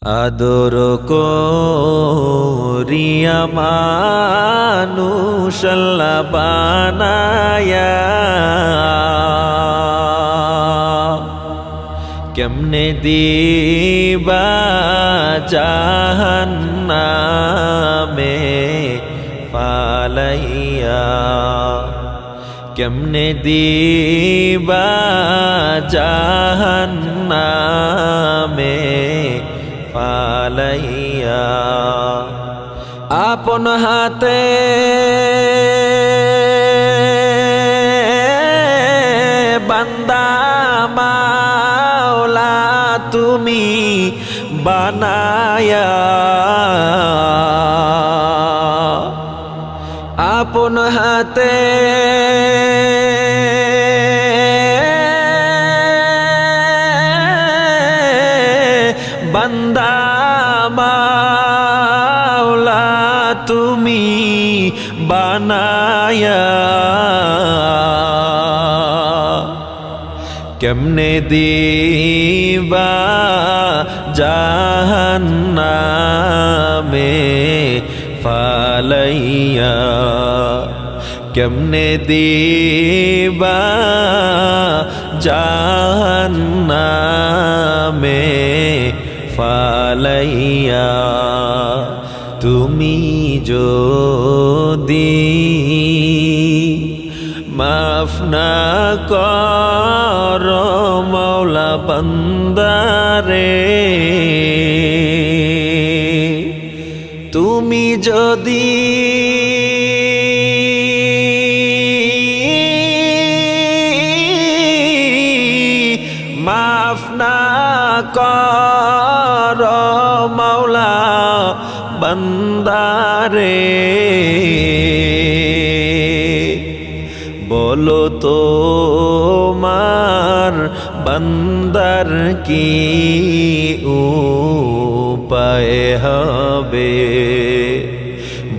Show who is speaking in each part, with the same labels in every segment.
Speaker 1: আদর করিয়া মানুষ আল্লাহ বানায়া কেমনে দিবা জাহান্নামে ফালাইয়া কেমনে দিবা জাহান্নামে ফালাইয়া আপন হাতে বান্দা মাওলা তুমি বানায়া আপন হাতে বান্দা মাওলা তুমি বানায়া কেমনে দিবা জাহান্নামে ফালাইয়া কেমনে দিবা জাহান্নামে ফালাইয়া তুমি যদি মাফ না করো মাওলা বান্দারে তুমি যদি মাফ না করো মাওলা বান্দারে বলো তোমার বান্দার কি উপায় হবে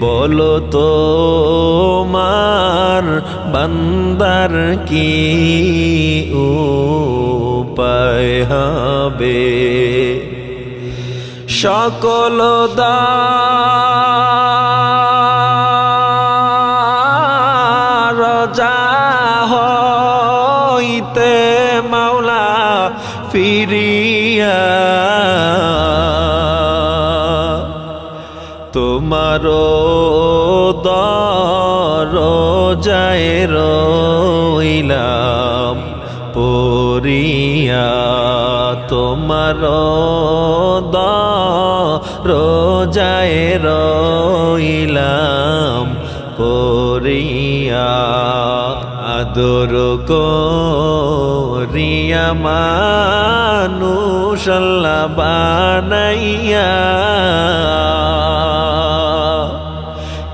Speaker 1: বলো তোমার বান্দার কি উপায় হবে সকল দরজা হইতে মাওলা ফিরিয়া তোমার দরজায় রইলাম পড়িয়া তোমার দরজায় রইলাম পড়িয়া আদর করিয়া মানুষ আল্লাহ বানাইয়া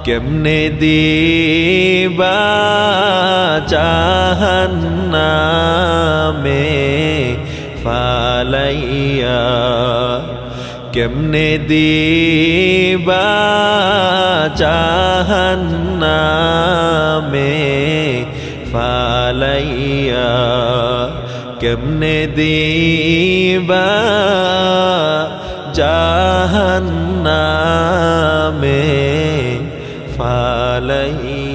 Speaker 1: কেমনে দিবা জাহান্নামে ফালাইয়া কেমনে দিবা জাহান্নামে ফালাইয়া কেমনে দিবা জাহান্নামে ফালাইয়া